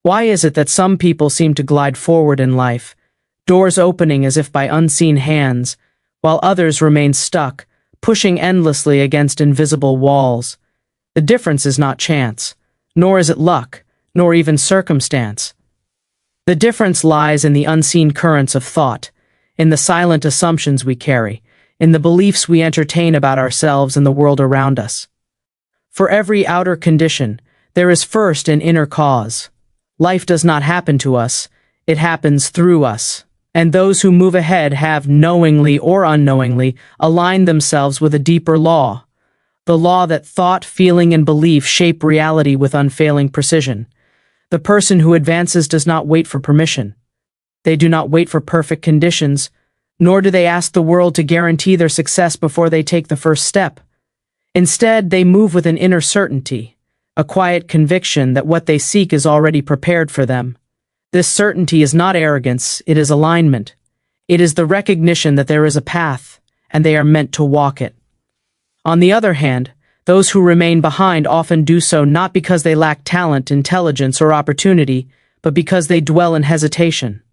Why is it that some people seem to glide forward in life, doors opening as if by unseen hands, while others remain stuck, pushing endlessly against invisible walls? The difference is not chance, nor is it luck, nor even circumstance. The difference lies in the unseen currents of thought, in the silent assumptions we carry, in the beliefs we entertain about ourselves and the world around us. For every outer condition, there is first an inner cause. Life does not happen to us, it happens through us. And those who move ahead have, knowingly or unknowingly, aligned themselves with a deeper law. The law that thought, feeling, and belief shape reality with unfailing precision. The person who advances does not wait for permission. They do not wait for perfect conditions, nor do they ask the world to guarantee their success before they take the first step. Instead, they move with an inner certainty, a quiet conviction that what they seek is already prepared for them. This certainty is not arrogance, it is alignment. It is the recognition that there is a path, and they are meant to walk it. On the other hand, those who remain behind often do so not because they lack talent, intelligence, or opportunity, but because they dwell in hesitation.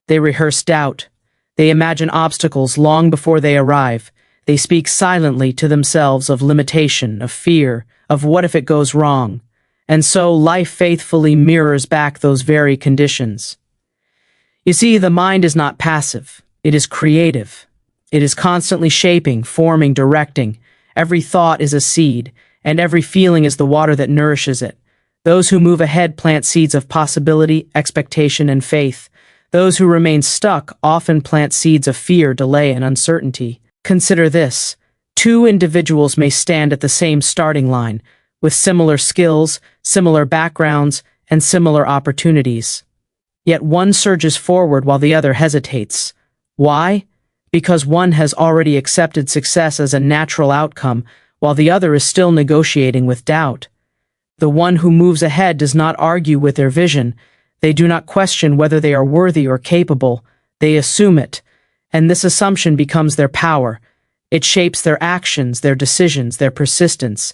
They rehearse doubt. They imagine obstacles long before they arrive. They speak silently to themselves of limitation, of fear, of what if it goes wrong. And so life faithfully mirrors back those very conditions. You see, the mind is not passive. It is creative. It is constantly shaping, forming, directing. Every thought is a seed, and every feeling is the water that nourishes it. Those who move ahead plant seeds of possibility, expectation, and faith. Those who remain stuck often plant seeds of fear, delay, and uncertainty. Consider this. Two individuals may stand at the same starting line, with similar skills, similar backgrounds, and similar opportunities. Yet one surges forward while the other hesitates. Why? Because one has already accepted success as a natural outcome, while the other is still negotiating with doubt. The one who moves ahead does not argue with their vision. They do not question whether they are worthy or capable. They assume it, and this assumption becomes their power. It shapes their actions, their decisions, their persistence.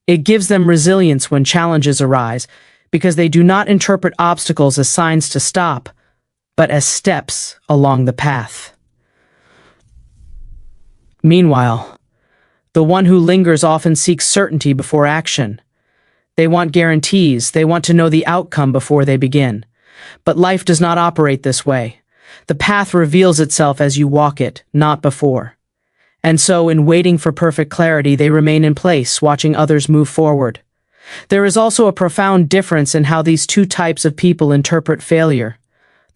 It gives them resilience when challenges arise, because they do not interpret obstacles as signs to stop, but as steps along the path. Meanwhile, the one who lingers often seeks certainty before action. They want guarantees, they want to know the outcome before they begin. But life does not operate this way. The path reveals itself as you walk it, not before. And so, in waiting for perfect clarity, they remain in place, watching others move forward. There is also a profound difference in how these two types of people interpret failure.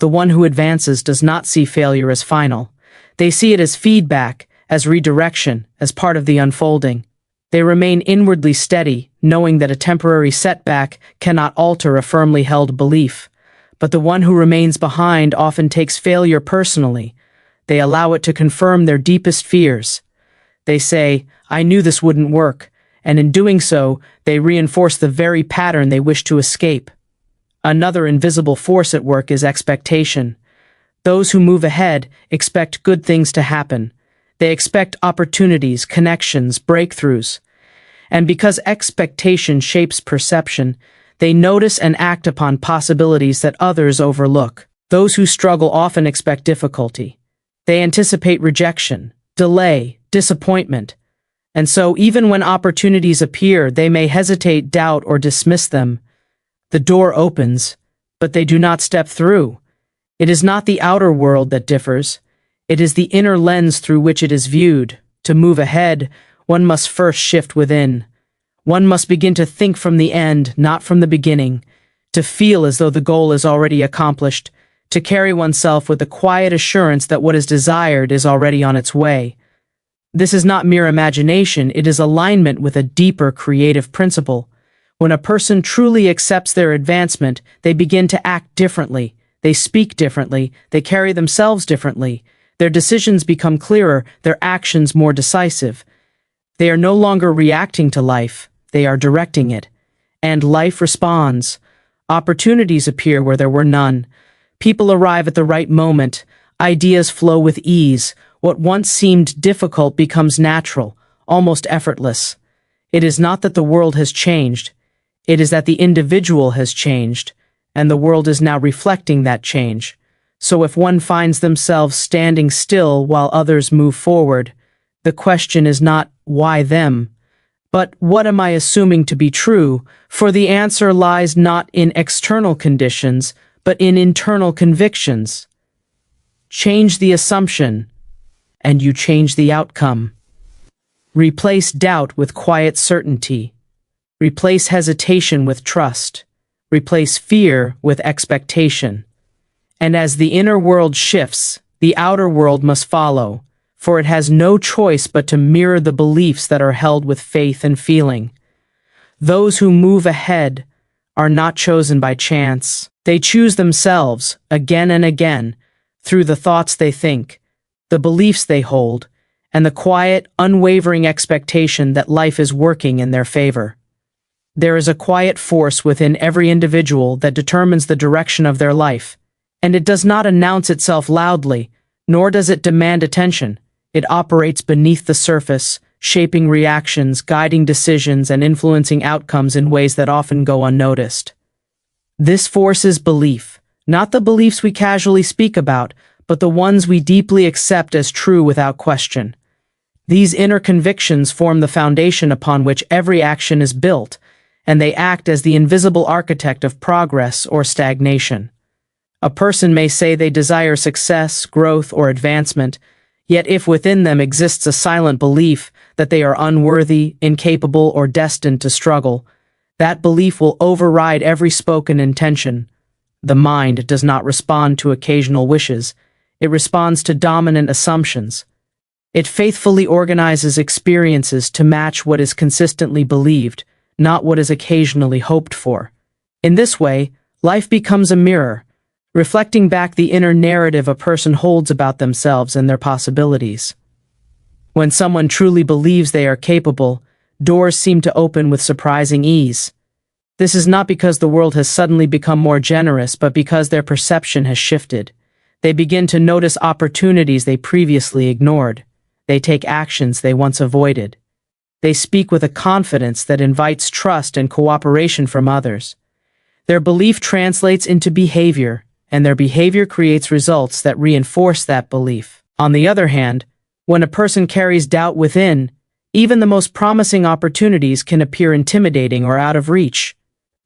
The one who advances does not see failure as final. They see it as feedback, as redirection, as part of the unfolding. They remain inwardly steady, knowing that a temporary setback cannot alter a firmly held belief. But the one who remains behind often takes failure personally. They allow it to confirm their deepest fears. They say, "I knew this wouldn't work," and in doing so, they reinforce the very pattern they wish to escape. Another invisible force at work is expectation. Those who move ahead expect good things to happen. They expect opportunities, connections, breakthroughs. And because expectation shapes perception, they notice and act upon possibilities that others overlook. Those who struggle often expect difficulty. They anticipate rejection, delay, disappointment. And so even when opportunities appear, they may hesitate, doubt, or dismiss them. The door opens, but they do not step through. It is not the outer world that differs. It is the inner lens through which it is viewed. To move ahead, one must first shift within. One must begin to think from the end, not from the beginning. To feel as though the goal is already accomplished. To carry oneself with the quiet assurance that what is desired is already on its way. This is not mere imagination, it is alignment with a deeper creative principle. When a person truly accepts their advancement, they begin to act differently, they speak differently, they carry themselves differently. Their decisions become clearer, their actions more decisive. They are no longer reacting to life, they are directing it. And life responds. Opportunities appear where there were none. People arrive at the right moment. Ideas flow with ease. What once seemed difficult becomes natural, almost effortless. It is not that the world has changed. It is that the individual has changed. and the world is now reflecting that change. So if one finds themselves standing still while others move forward, the question is not, why them? But what am I assuming to be true? For the answer lies not in external conditions, but in internal convictions. Change the assumption, and you change the outcome. Replace doubt with quiet certainty. Replace hesitation with trust. Replace fear with expectation. And as the inner world shifts, the outer world must follow, for it has no choice but to mirror the beliefs that are held with faith and feeling. Those who move ahead are not chosen by chance. They choose themselves, again and again, through the thoughts they think, the beliefs they hold, and the quiet, unwavering expectation that life is working in their favor. There is a quiet force within every individual that determines the direction of their life, and it does not announce itself loudly, nor does it demand attention. It operates beneath the surface, shaping reactions, guiding decisions, and influencing outcomes in ways that often go unnoticed. This force is belief, not the beliefs we casually speak about, but the ones we deeply accept as true without question. These inner convictions form the foundation upon which every action is built, and they act as the invisible architect of progress or stagnation. A person may say they desire success, growth, or advancement, yet if within them exists a silent belief that they are unworthy, incapable, or destined to struggle, that belief will override every spoken intention. The mind does not respond to occasional wishes, it responds to dominant assumptions. It faithfully organizes experiences to match what is consistently believed, not what is occasionally hoped for. In this way, life becomes a mirror, reflecting back the inner narrative a person holds about themselves and their possibilities. When someone truly believes they are capable, doors seem to open with surprising ease. This is not because the world has suddenly become more generous, but because their perception has shifted. They begin to notice opportunities they previously ignored. They take actions they once avoided. They speak with a confidence that invites trust and cooperation from others. Their belief translates into behavior, and their behavior creates results that reinforce that belief. On the other hand, when a person carries doubt within, even the most promising opportunities can appear intimidating or out of reach.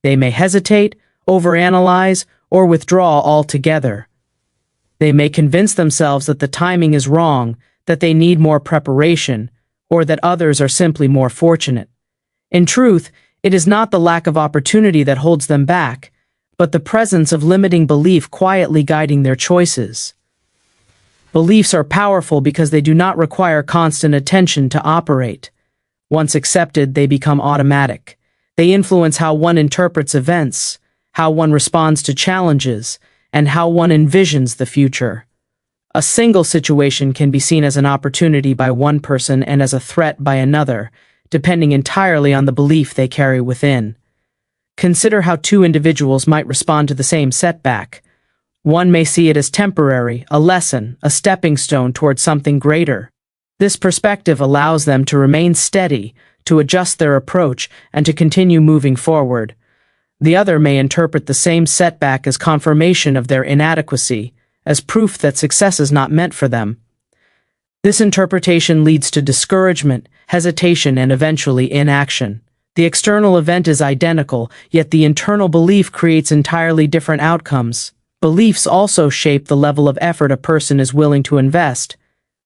They may hesitate, overanalyze, or withdraw altogether. They may convince themselves that the timing is wrong, that they need more preparation, or that others are simply more fortunate. In truth, it is not the lack of opportunity that holds them back, but the presence of limiting belief quietly guiding their choices. Beliefs are powerful because they do not require constant attention to operate. Once accepted, they become automatic. They influence how one interprets events, how one responds to challenges, and how one envisions the future. A single situation can be seen as an opportunity by one person and as a threat by another, depending entirely on the belief they carry within. Consider how two individuals might respond to the same setback. One may see it as temporary, a lesson, a stepping stone towards something greater. This perspective allows them to remain steady, to adjust their approach, and to continue moving forward. The other may interpret the same setback as confirmation of their inadequacy, as proof that success is not meant for them. This interpretation leads to discouragement, hesitation, and eventually inaction. The external event is identical, yet the internal belief creates entirely different outcomes. Beliefs also shape the level of effort a person is willing to invest.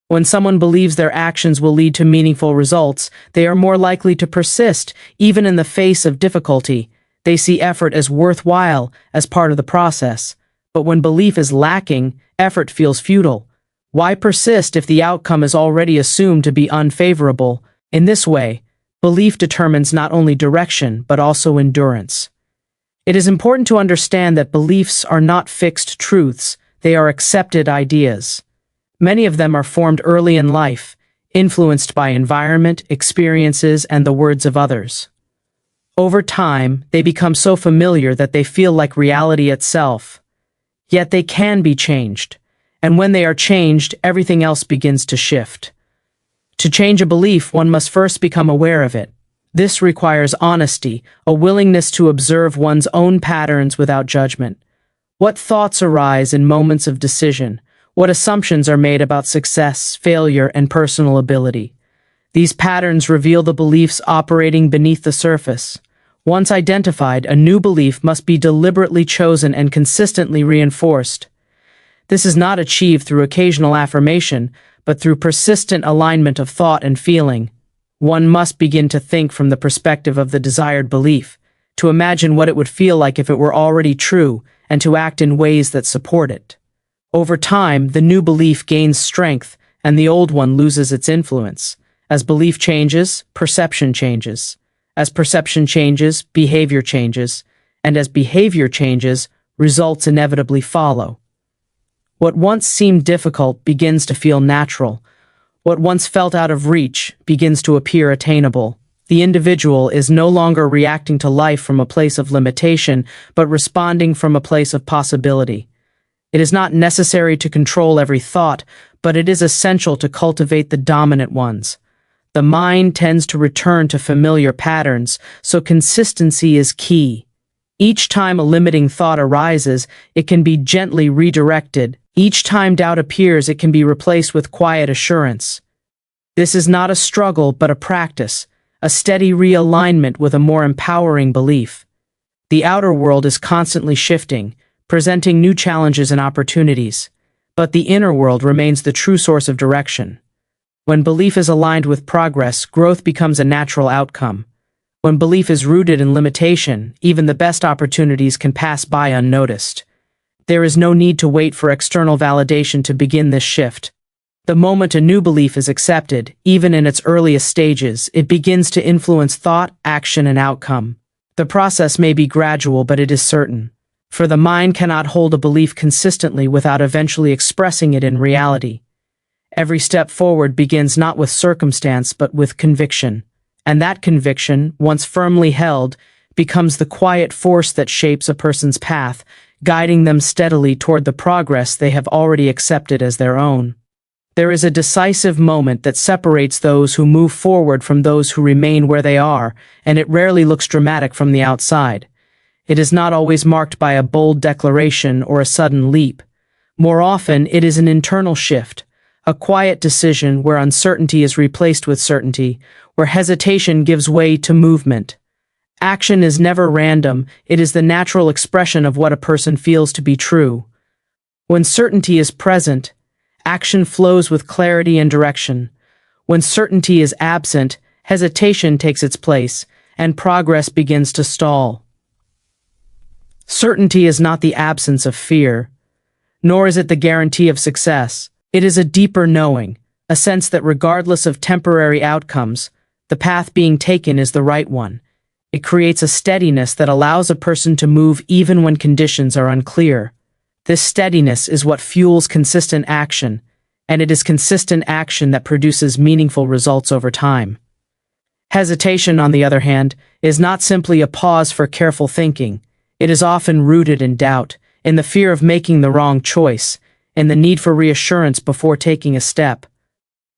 When someone believes their actions will lead to meaningful results, they are more likely to persist, even in the face of difficulty. They see effort as worthwhile, as part of the process. But when belief is lacking, effort feels futile. Why persist if the outcome is already assumed to be unfavorable? In this way, belief determines not only direction, but also endurance. It is important to understand that beliefs are not fixed truths, they are accepted ideas. Many of them are formed early in life, influenced by environment, experiences, and the words of others. Over time, they become so familiar that they feel like reality itself. Yet they can be changed, and when they are changed, everything else begins to shift. To change a belief, one must first become aware of it. This requires honesty, a willingness to observe one's own patterns without judgment. What thoughts arise in moments of decision? What assumptions are made about success, failure, and personal ability? These patterns reveal the beliefs operating beneath the surface. Once identified, a new belief must be deliberately chosen and consistently reinforced. This is not achieved through occasional affirmation, but through persistent alignment of thought and feeling. One must begin to think from the perspective of the desired belief, to imagine what it would feel like if it were already true, and to act in ways that support it. Over time, the new belief gains strength, and the old one loses its influence. As belief changes, perception changes. As perception changes, behavior changes. And as behavior changes, results inevitably follow. What once seemed difficult begins to feel natural. What once felt out of reach begins to appear attainable. The individual is no longer reacting to life from a place of limitation, but responding from a place of possibility. It is not necessary to control every thought, but it is essential to cultivate the dominant ones. The mind tends to return to familiar patterns, so consistency is key. Each time a limiting thought arises, it can be gently redirected. Each time doubt appears, it can be replaced with quiet assurance. This is not a struggle, but a practice, a steady realignment with a more empowering belief. The outer world is constantly shifting, presenting new challenges and opportunities, but the inner world remains the true source of direction. When belief is aligned with progress, growth becomes a natural outcome. When belief is rooted in limitation, even the best opportunities can pass by unnoticed. There is no need to wait for external validation to begin this shift. The moment a new belief is accepted, even in its earliest stages, it begins to influence thought, action, and outcome. The process may be gradual, but it is certain. For the mind cannot hold a belief consistently without eventually expressing it in reality. Every step forward begins not with circumstance, but with conviction. And that conviction, once firmly held, becomes the quiet force that shapes a person's path, guiding them steadily toward the progress they have already accepted as their own. There is a decisive moment that separates those who move forward from those who remain where they are, and it rarely looks dramatic from the outside. It is not always marked by a bold declaration or a sudden leap. More often, it is an internal shift, a quiet decision where uncertainty is replaced with certainty, where hesitation gives way to movement. Action is never random, it is the natural expression of what a person feels to be true. When certainty is present, action flows with clarity and direction. When certainty is absent, hesitation takes its place, and progress begins to stall. Certainty is not the absence of fear, nor is it the guarantee of success. It is a deeper knowing, a sense that regardless of temporary outcomes, the path being taken is the right one. It creates a steadiness that allows a person to move even when conditions are unclear. This steadiness is what fuels consistent action, and it is consistent action that produces meaningful results over time. Hesitation, on the other hand, is not simply a pause for careful thinking. It is often rooted in doubt, in the fear of making the wrong choice, in the need for reassurance before taking a step.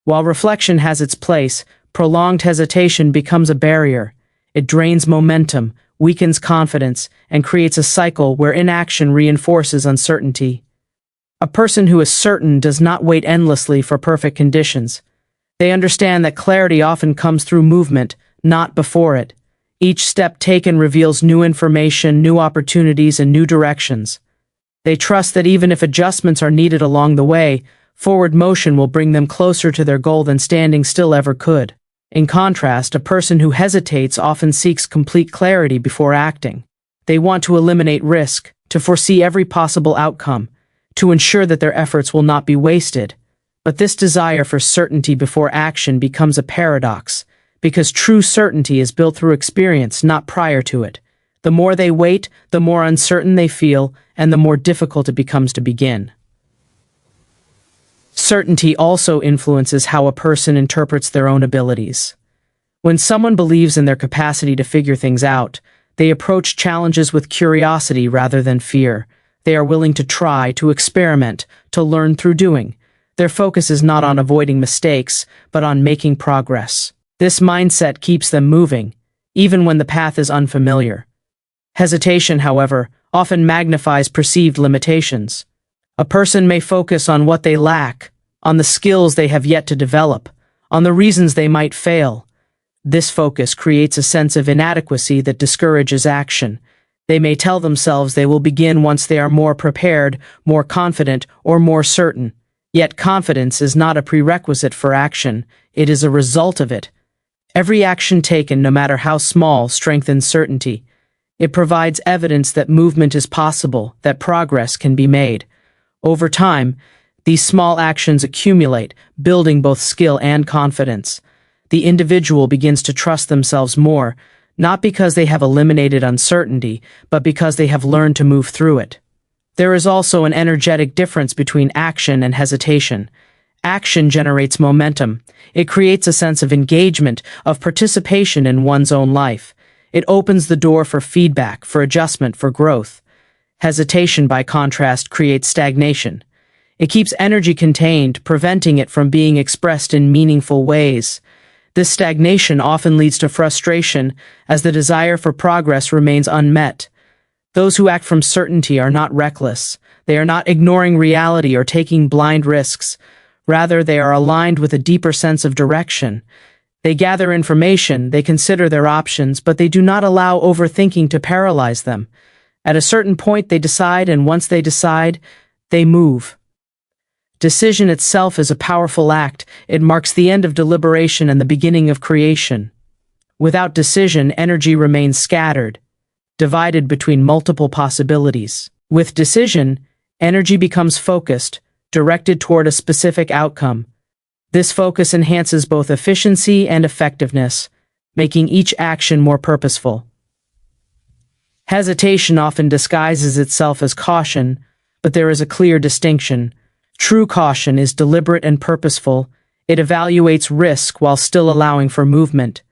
While reflection has its place, prolonged hesitation becomes a barrier. It drains momentum, weakens confidence, and creates a cycle where inaction reinforces uncertainty. A person who is certain does not wait endlessly for perfect conditions. They understand that clarity often comes through movement, not before it. Each step taken reveals new information, new opportunities, and new directions. They trust that even if adjustments are needed along the way, forward motion will bring them closer to their goal than standing still ever could. In contrast, a person who hesitates often seeks complete clarity before acting. They want to eliminate risk, to foresee every possible outcome, to ensure that their efforts will not be wasted. But this desire for certainty before action becomes a paradox, because true certainty is built through experience, not prior to it. The more they wait, the more uncertain they feel, and the more difficult it becomes to begin. Certainty also influences how a person interprets their own abilities. When someone believes in their capacity to figure things out, they approach challenges with curiosity rather than fear. They are willing to try, to experiment, to learn through doing. Their focus is not on avoiding mistakes, but on making progress. This mindset keeps them moving. even when the path is unfamiliar. Hesitation, however, often magnifies perceived limitations. A person may focus on what they lack, on the skills they have yet to develop, on the reasons they might fail. This focus creates a sense of inadequacy that discourages action. They may tell themselves they will begin once they are more prepared, more confident, or more certain. Yet confidence is not a prerequisite for action, it is a result of it. Every action taken, no matter how small, strengthens certainty. It provides evidence that movement is possible, that progress can be made. Over time, these small actions accumulate, building both skill and confidence. The individual begins to trust themselves more, not because they have eliminated uncertainty, but because they have learned to move through it. There is also an energetic difference between action and hesitation. Action generates momentum. It creates a sense of engagement, of participation in one's own life. It opens the door for feedback, for adjustment, for growth. Hesitation, by contrast, creates stagnation. It keeps energy contained, preventing it from being expressed in meaningful ways. This stagnation often leads to frustration, as the desire for progress remains unmet. Those who act from certainty are not reckless. They are not ignoring reality or taking blind risks. Rather, they are aligned with a deeper sense of direction. They gather information, they consider their options, but they do not allow overthinking to paralyze them. At a certain point they decide, and once they decide, they move. Decision itself is a powerful act. It marks the end of deliberation and the beginning of creation. Without decision, energy remains scattered, divided between multiple possibilities. With decision, energy becomes focused, directed toward a specific outcome. This focus enhances both efficiency and effectiveness, making each action more purposeful. Hesitation often disguises itself as caution, but there is a clear distinction. True caution is deliberate and purposeful. It evaluates risk while still allowing for movement.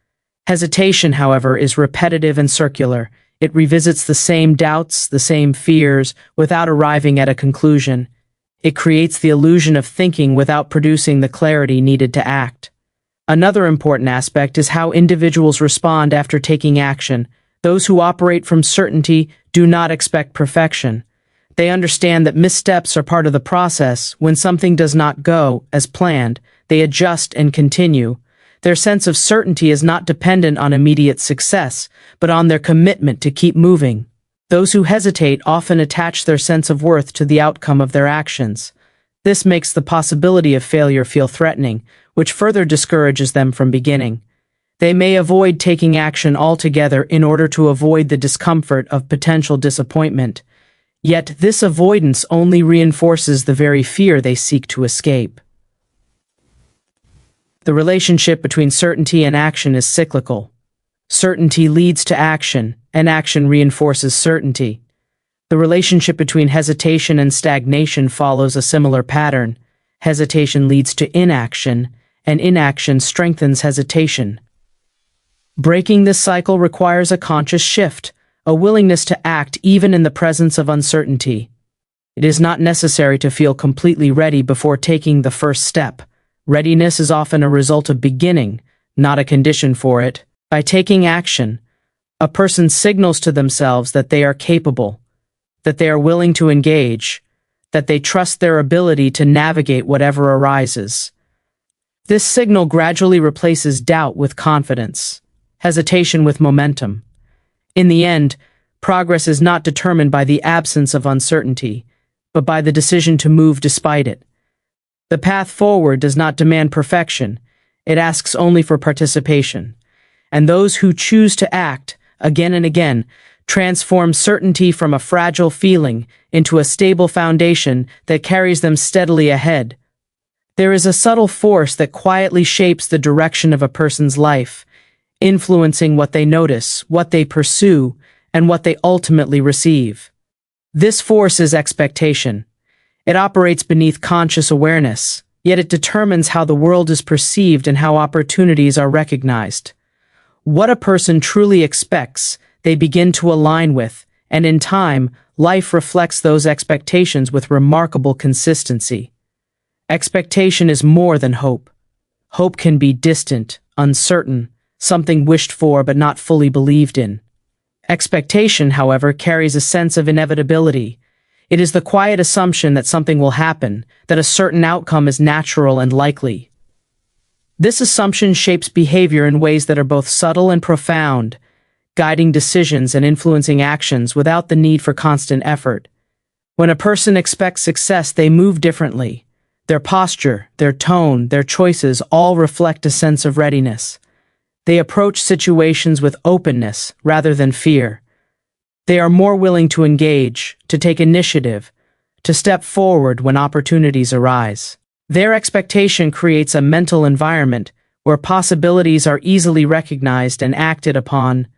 Hesitation, however, is repetitive and circular. It revisits the same doubts, the same fears, without arriving at a conclusion. It creates the illusion of thinking without producing the clarity needed to act. Another important aspect is how individuals respond after taking action. Those who operate from certainty do not expect perfection. They understand that missteps are part of the process. When something does not go as planned, they adjust and continue. Their sense of certainty is not dependent on immediate success, but on their commitment to keep moving. Those who hesitate often attach their sense of worth to the outcome of their actions. This makes the possibility of failure feel threatening, which further discourages them from beginning. They may avoid taking action altogether in order to avoid the discomfort of potential disappointment. Yet this avoidance only reinforces the very fear they seek to escape. The relationship between certainty and action is cyclical. Certainty leads to action, and action reinforces certainty. The relationship between hesitation and stagnation follows a similar pattern. Hesitation leads to inaction, and inaction strengthens hesitation. Breaking this cycle requires a conscious shift, a willingness to act even in the presence of uncertainty. It is not necessary to feel completely ready before taking the first step. Readiness is often a result of beginning, not a condition for it. By taking action, a person signals to themselves that they are capable, that they are willing to engage, that they trust their ability to navigate whatever arises. This signal gradually replaces doubt with confidence, hesitation with momentum. In the end, progress is not determined by the absence of uncertainty, but by the decision to move despite it. The path forward does not demand perfection, it asks only for participation. And those who choose to act, again and again, transform certainty from a fragile feeling into a stable foundation that carries them steadily ahead. There is a subtle force that quietly shapes the direction of a person's life, influencing what they notice, what they pursue, and what they ultimately receive. This force is expectation. It operates beneath conscious awareness, yet it determines how the world is perceived and how opportunities are recognized. What a person truly expects, they begin to align with, and in time, life reflects those expectations with remarkable consistency. Expectation is more than hope. Hope can be distant, uncertain, something wished for but not fully believed in. Expectation, however, carries a sense of inevitability. It is the quiet assumption that something will happen, that a certain outcome is natural and likely. This assumption shapes behavior in ways that are both subtle and profound, guiding decisions and influencing actions without the need for constant effort. When a person expects success, they move differently. Their posture, their tone, their choices all reflect a sense of readiness. They approach situations with openness rather than fear. They are more willing to engage, to take initiative, to step forward when opportunities arise. Their expectation creates a mental environment where possibilities are easily recognized and acted upon